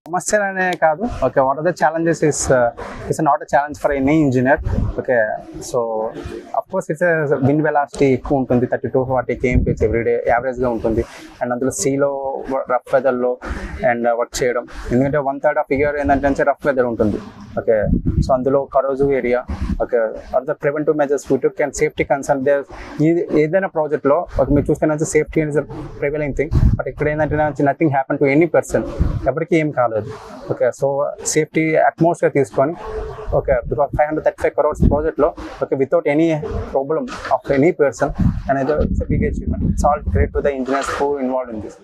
సమస్యలనే కాదు. Okay, what are the challenges is not a challenge for any engineer. Okay, so of course it's wind velocity ఎక్కువ ఉంటుంది, 30-40 kmph everyday యావరేజ్గా ఉంటుంది. And అందులో సీలో rough వెదర్లో అండ్ వర్క్ చేయడం, ఎందుకంటే 1/3 ఆఫ్ ఇయర్ ఏంటంటే రఫ్ వెదర్ ఉంటుంది. ఓకే, సో అందులో కరోజు area. Okay, are the preventive measures we took and safety concern. ఏదైనా ప్రాజెక్ట్లో మీరు చూస్తే safety is prevailing thing. But ఇక్కడ ఏంటంటే nothing happen to any person, ఎవరికి ఏం కాలేదు. ఓకే, సో సేఫ్టీ అట్మోస్ఫియర్ తీసుకొని ఓకే, బికాస్ 535 crores ప్రాజెక్ట్లో okay without any problem of any person అనేది it's a big achievement. It's all great to the engineers who involved in this.